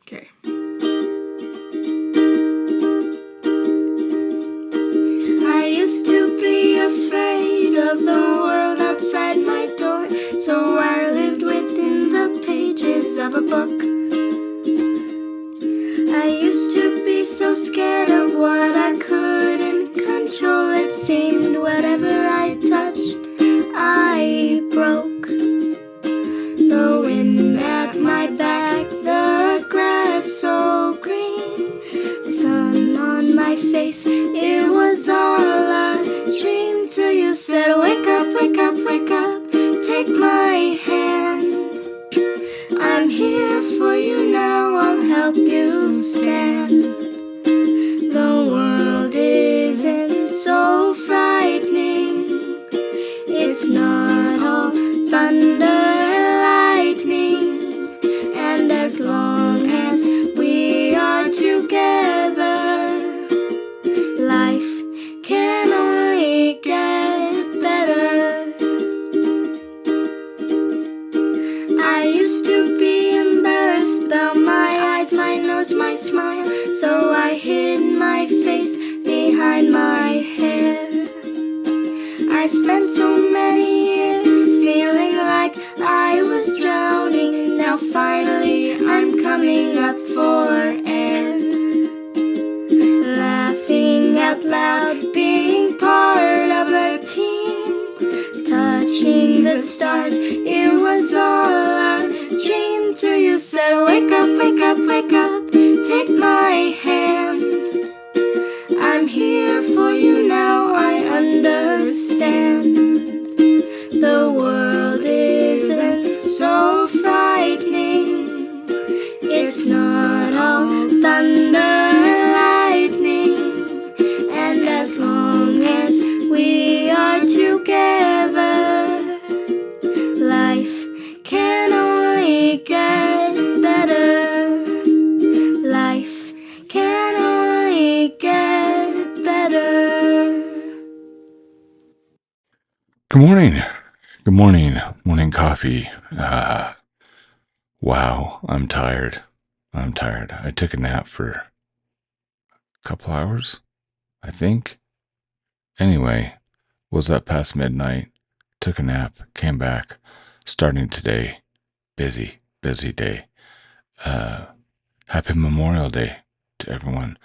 Okay. I used to be afraid of the world outside my door, so I lived within the pages of a book. I used to be so scared of what I couldn't control. It seemed whatever I touched, I broke. The wind at my back, the grass so green, the sun on my face, it was all a dream till you said, wake up, wake up, wake up, take my hand. I'm here for you now, I'll help you stand. The world isn't so frightening, it's not all thunder and lightning, and as long as we are together, life can only get better. I used to be embarrassed about my eyes, my nose, my smile, so I hid my face behind my hair. I spent so many years feeling like I was drowning. Now finally I'm coming up for air. Laughing out loud, being part of a team, touching the stars, it was all a dream till you said, wake up, wake up, wake up, take my hand. I'm here for you now, I understand. The world isn't so frightening, it's not all thunder and lightning, and as long as we are together, life can only get better. Life can only get better. Good morning. Good morning. Morning coffee. Wow, I'm tired. I took a nap for a couple hours, I think. Anyway, was up past midnight, took a nap, came back, starting today. Busy day. Happy Memorial Day to everyone.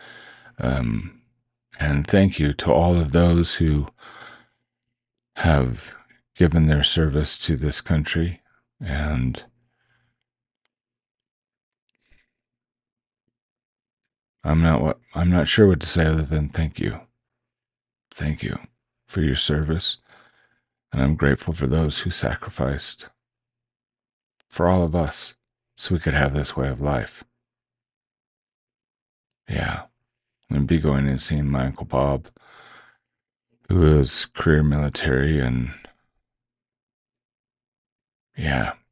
And thank you to all of those who have given their service to this country, and I'm not sure what to say other than thank you. Thank you for your service, and I'm grateful for those who sacrificed for all of us so we could have this way of life. Yeah, I'm going to be going and seeing my Uncle Bob, who is career military and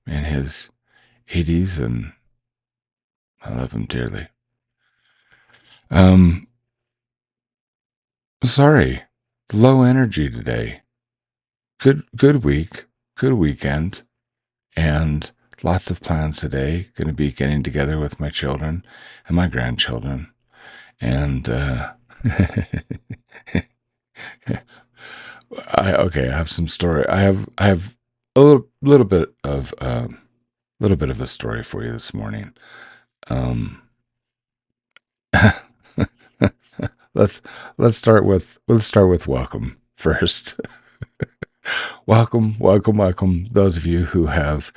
in his 80s, and I love him dearly. Sorry, low energy today. Good week, good weekend, and lots of plans today. Going to be getting together with my children and my grandchildren, and I have some story. I have a little bit of a story for you this morning. Let's start with welcome first. Welcome. Those of you who have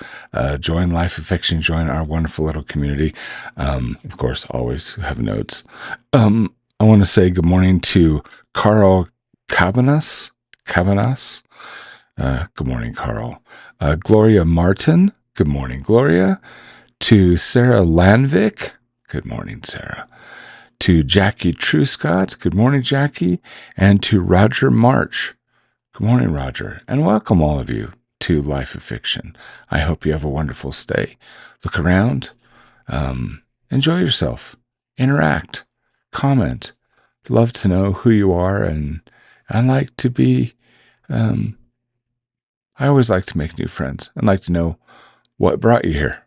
joined Life of Fiction, join our wonderful little community. Of course, always have notes. I want to say good morning to Carl Cabanas. Good morning, Carl. Gloria Martin. Good morning, Gloria. To Sarah Landvik. Good morning, Sarah. To Jackie Truscott. Good morning, Jackie. And to Roger March. Good morning, Roger, and welcome all of you to Life of Fiction. I hope you have a wonderful stay. Look around, enjoy yourself, interact, comment. Love to know who you are, and I like to be, I always like to make new friends and like to know what brought you here.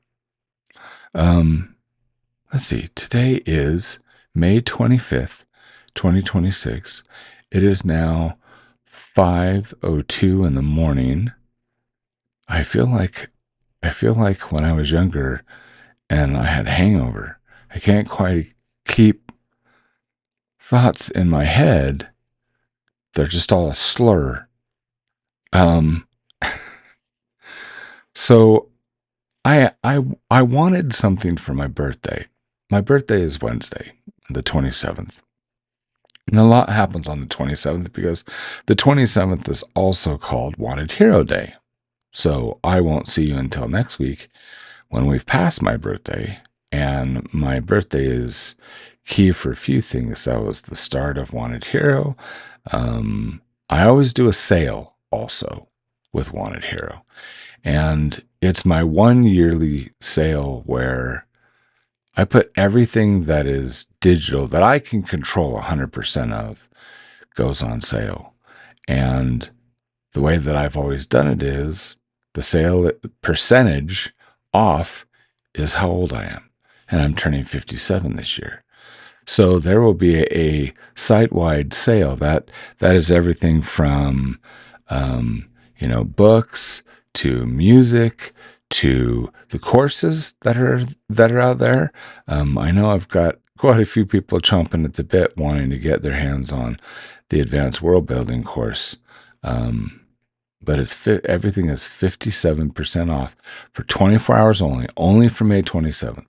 let's see, today is May 25th, 2026. It is now 5:02 in the morning. I feel like when I was younger and I had a hangover, I can't quite keep thoughts in my head. They're just all a slur. Um, so I wanted something for my birthday. My birthday is Wednesday, the 27th. And a lot happens on the 27th because the 27th is also called Wanted Hero Day. So I won't see you until next week when we've passed my birthday. And my birthday is key for a few things. That was the start of Wanted Hero. I always do a sale also with Wanted Hero. And it's my one yearly sale where I put everything that is digital that I can control 100% of goes on sale. And the way that I've always done it is the sale percentage off is how old I am. And I'm turning 57 this year. So there will be a site-wide sale that is everything from, books to music to the courses that are out there. I know I've got quite a few people chomping at the bit wanting to get their hands on the Advanced World Building course. But everything is 57% off for 24 hours only for May 27th.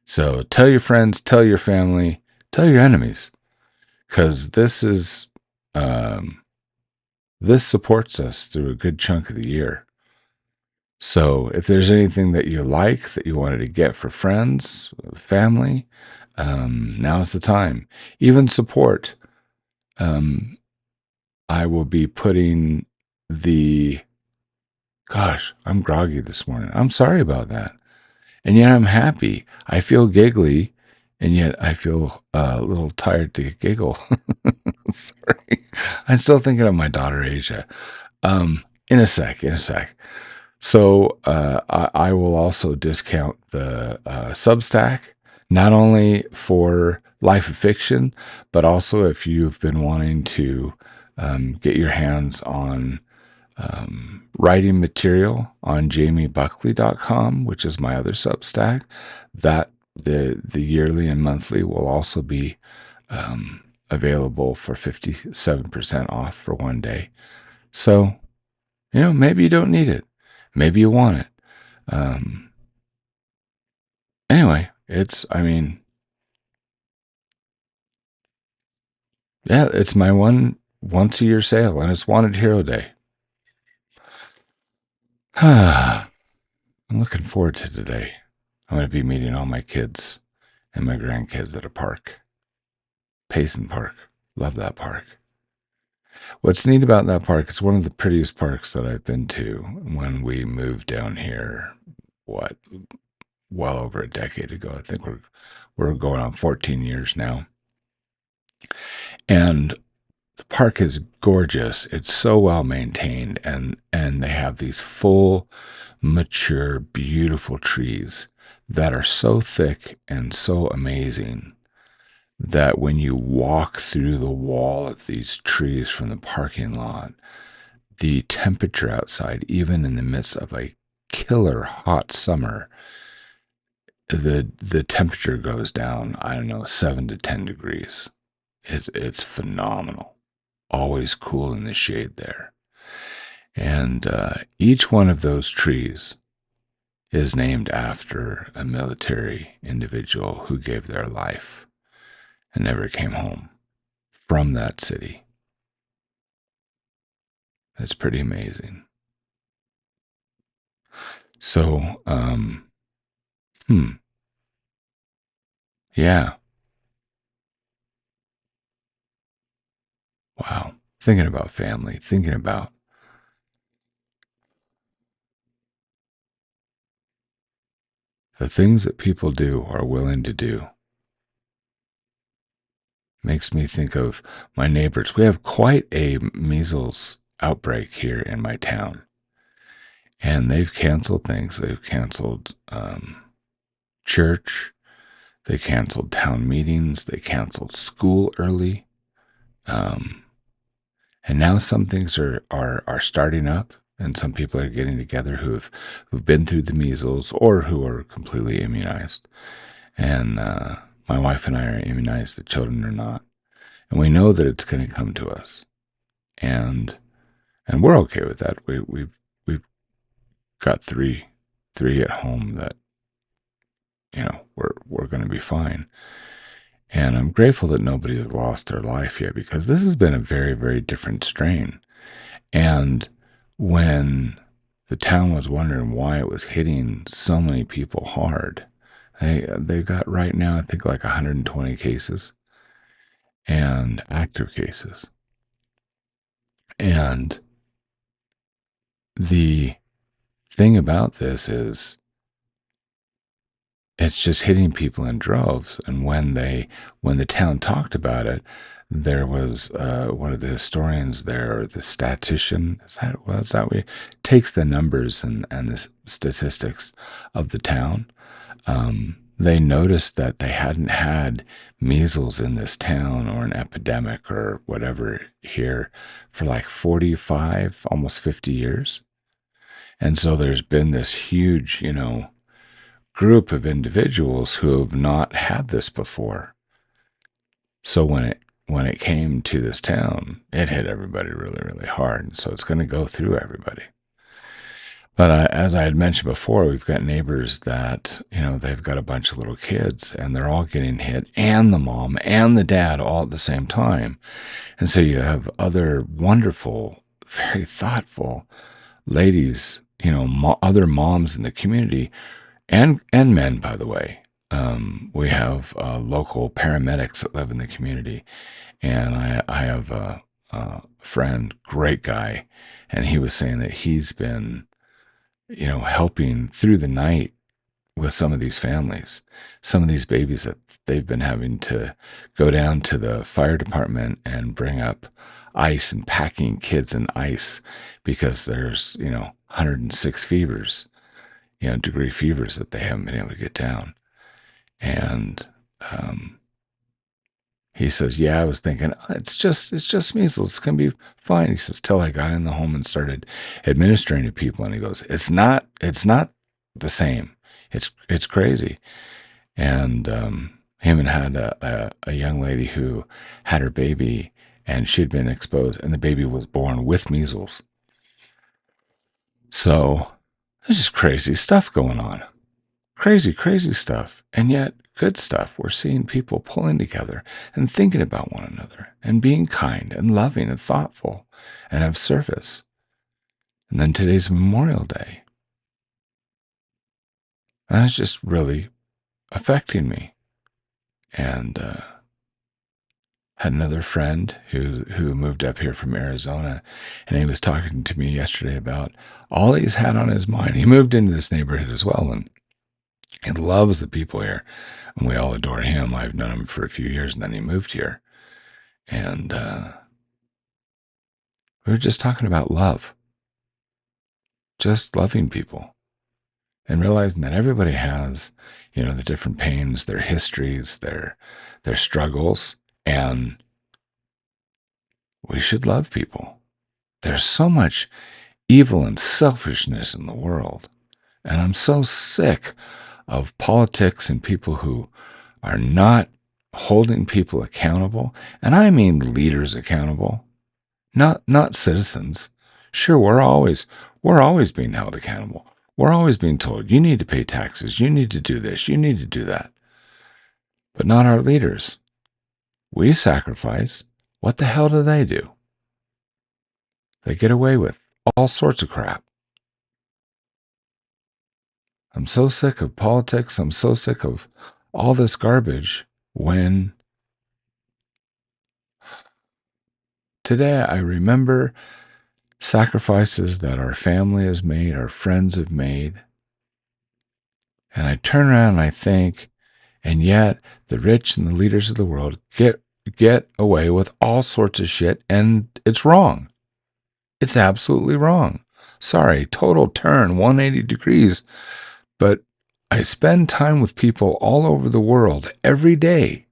So tell your friends, tell your family, tell your enemies, because this supports us through a good chunk of the year. So if there's anything that you like that you wanted to get for friends, family, now's the time. Even support. I will be putting I'm groggy this morning. I'm sorry about that. And yet I'm happy. I feel giggly, and yet I feel a little tired to giggle. Sorry. I'm still thinking of my daughter, Asia. In a sec. So I will also discount the Substack, not only for Life of Fiction, but also if you've been wanting to get your hands on writing material on jamiebuckley.com, which is my other Substack, that the yearly and monthly will also be available for 57% off for one day. So, maybe you don't need it. Maybe you want it. Anyway, it's my once a year sale, and it's Wanted Hero Day. I'm looking forward to today. I'm going to be meeting all my kids and my grandkids at a park. Payson Park. Love that park. What's neat about that park, it's one of the prettiest parks that I've been to when we moved down here, well over a decade ago. I think we're going on 14 years now. And the park is gorgeous. It's so well maintained, and they have these full, mature, beautiful trees that are so thick and so amazing that when you walk through the wall of these trees from the parking lot, the temperature outside, even in the midst of a killer hot summer, the temperature goes down, 7 to 10 degrees. It's phenomenal. Always cool in the shade there. And each one of those trees is named after a military individual who gave their life and never came home from that city. That's pretty amazing. So, yeah. Wow. Thinking about family, thinking about the things that people do or are willing to do. Makes me think of my neighbors. We have quite a measles outbreak here in my town. And they've canceled things. They've canceled church. They canceled town meetings. They canceled school early. And now some things are starting up, and some people are getting together who've been through the measles or who are completely immunized. And my wife and I are immunized. The children are not, and we know that it's going to come to us, and we're okay with that. We've got three at home that we're going to be fine. And I'm grateful that nobody has lost their life yet, because this has been a very, very different strain. And when the town was wondering why it was hitting so many people hard, they got right now, I think, like 120 cases and active cases. And the thing about this is it's just hitting people in droves. And when the town talked about it, there was one of the historians there, or the statistician, is that way, takes the numbers and the statistics of the town. They noticed that they hadn't had measles in this town, or an epidemic or whatever here, for like 45, almost 50 years. And so there's been this huge, group of individuals who have not had this before. So when it came to this town, it hit everybody really, really hard. So it's going to go through everybody. But as I had mentioned before, we've got neighbors that, they've got a bunch of little kids, and they're all getting hit, and the mom and the dad all at the same time. And so you have other wonderful, very thoughtful ladies, other moms in the community, and men, by the way. We have local paramedics that live in the community, and I have a friend, great guy, and he was saying that he's been, helping through the night with some of these families, some of these babies that they've been having to go down to the fire department and bring up ice, and packing kids in ice, because there's 106 fevers, degree fevers that they haven't been able to get down. And he says, yeah, I was thinking, it's just measles, it's going to be fine. He says, till I got in the home and started administering to people. And he goes, it's not the same. It's crazy. And him and had a young lady who had her baby, and she'd been exposed, and the baby was born with measles. So there's just crazy stuff going on. Crazy stuff. And yet, good stuff. We're seeing people pulling together and thinking about one another, and being kind and loving and thoughtful and of service. And then today's Memorial Day. And that's just really affecting me. And had another friend who moved up here from Arizona, and he was talking to me yesterday about all he's had on his mind. He moved into this neighborhood as well, and he loves the people here, and we all adore him. I've known him for a few years, and then he moved here. And we were just talking about love, just loving people, and realizing that everybody has, the different pains, their histories, their struggles, and we should love people. There's so much evil and selfishness in the world, and I'm so sick of politics and people who are not holding people accountable. And I mean leaders accountable, not citizens. Sure, we're always being held accountable. We're always being told, you need to pay taxes, you need to do this, you need to do that. But not our leaders. We sacrifice. What the hell do? They get away with all sorts of crap. I'm so sick of politics. I'm so sick of all this garbage. When today I remember sacrifices that our family has made, our friends have made, and I turn around and I think, and yet the rich and the leaders of the world get away with all sorts of shit, and it's wrong. It's absolutely wrong. Sorry, total turn 180 degrees. But I spend time with people all over the world every day.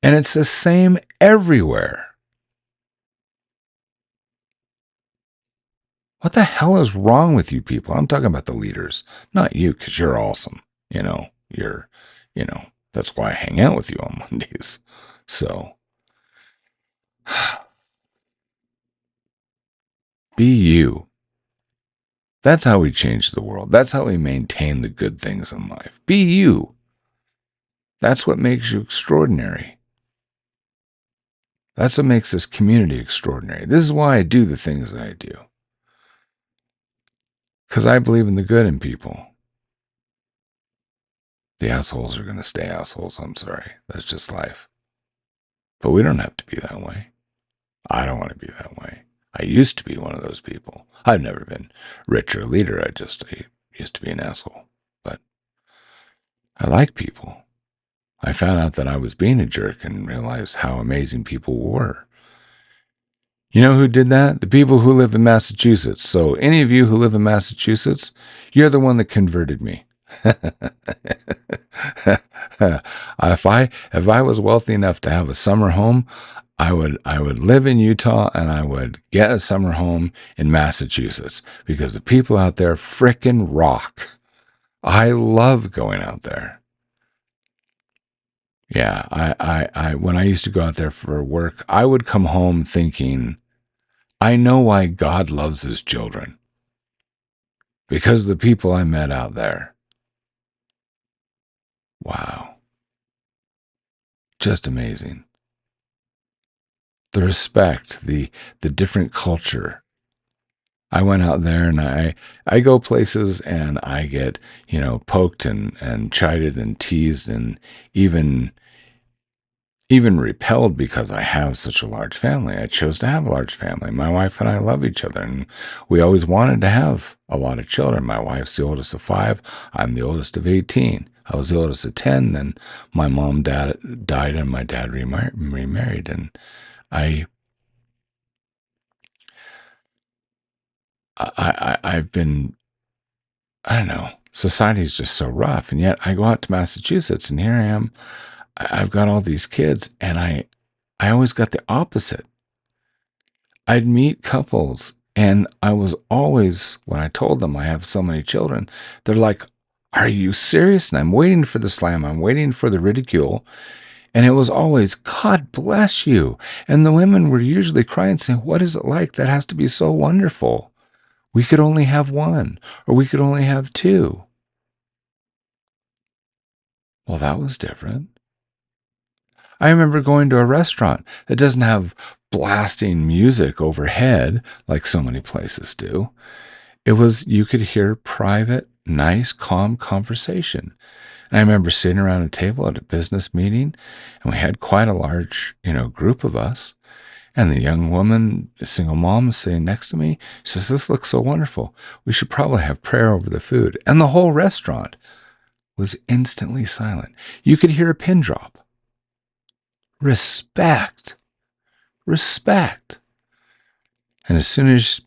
And it's the same everywhere. What the hell is wrong with you people? I'm talking about the leaders, not you, because you're awesome. That's why I hang out with you on Mondays. So, be you. That's how we change the world. That's how we maintain the good things in life. Be you. That's what makes you extraordinary. That's what makes this community extraordinary. This is why I do the things that I do. Because I believe in the good in people. The assholes are going to stay assholes. I'm sorry. That's just life. But we don't have to be that way. I don't want to be that way. I used to be one of those people. I've never been rich or a leader. I used to be an asshole. But I like people. I found out that I was being a jerk and realized how amazing people were. You know who did that? The people who live in Massachusetts. So any of you who live in Massachusetts, you're the one that converted me. If I was wealthy enough to have a summer home, I would live in Utah and I would get a summer home in Massachusetts because the people out there frickin' rock. I love going out there. Yeah, I when I used to go out there for work, I would come home thinking, I know why God loves his children. Because of the people I met out there. Wow. Just amazing. The respect, the different culture. I went out there and I go places and I get, poked and chided and teased and even repelled because I have such a large family. I chose to have a large family. My wife and I love each other, and we always wanted to have a lot of children. My wife's the oldest of 5. I'm the oldest of 18. I was the oldest of 10. Then my mom died, and my dad remarried. And I've been, I don't know, society's just so rough. And yet I go out to Massachusetts, and here I am. I've got all these kids, and I always got the opposite. I'd meet couples, and I was always, when I told them I have so many children, they're like, are you serious? And I'm waiting for the slam. I'm waiting for the ridicule. And it was always, God bless you. And the women were usually crying, saying, what is it like? That has to be so wonderful. We could only have 1, or we could only have 2. Well, that was different. I remember going to a restaurant that doesn't have blasting music overhead like so many places do. You could hear private, nice, calm conversation. And I remember sitting around a table at a business meeting, and we had quite a large, group of us. And the young woman, a single mom, is sitting next to me. She says, this looks so wonderful. We should probably have prayer over the food. And the whole restaurant was instantly silent. You could hear a pin drop. Respect. And as soon as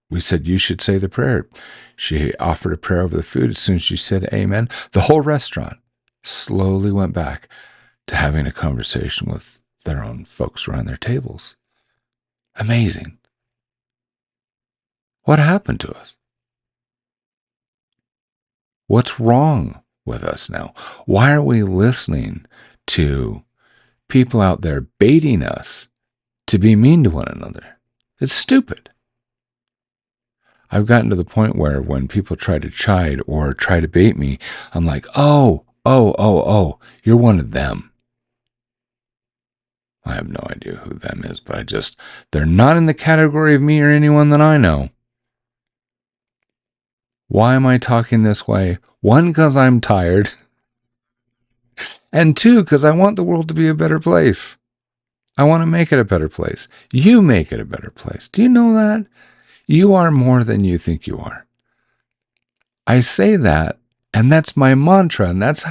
we said, you should say the prayer, she offered a prayer over the food. As soon as she said amen, the whole restaurant slowly went back to having a conversation with their own folks around their tables. Amazing. What happened to us? What's wrong with us now? Why are we listening to people out there baiting us to be mean to one another? It's stupid. I've gotten to the point where when people try to chide or try to bait me, I'm like, oh, you're one of them. I have no idea who them is, but they're not in the category of me or anyone that I know. Why am I talking this way? 1, because I'm tired. And 2, because I want the world to be a better place. I want to make it a better place. You make it a better place. Do you know that? You are more than you think you are. I say that, and that's my mantra, and that's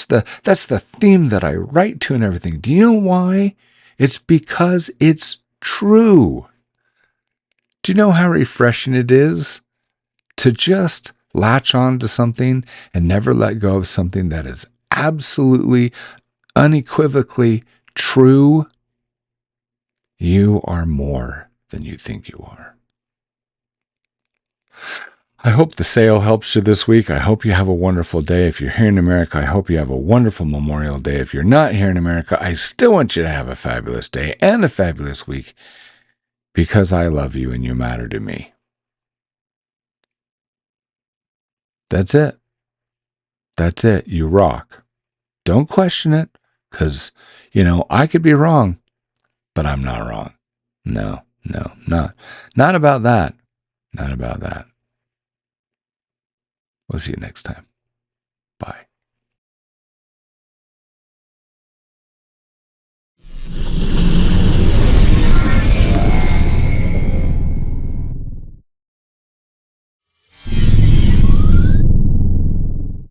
the theme that I write to and everything. Do you know why? It's because it's true. Do you know how refreshing it is to just latch on to something and never let go of something that is absolutely, unequivocally true, you are more than you think you are. I hope the sale helps you this week. I hope you have a wonderful day. If you're here in America, I hope you have a wonderful Memorial Day. If you're not here in America, I still want you to have a fabulous day and a fabulous week because I love you and you matter to me. That's it. That's it. You rock. Don't question it because, I could be wrong, but I'm not wrong. No, not about that. Not about that. We'll see you next time. Bye.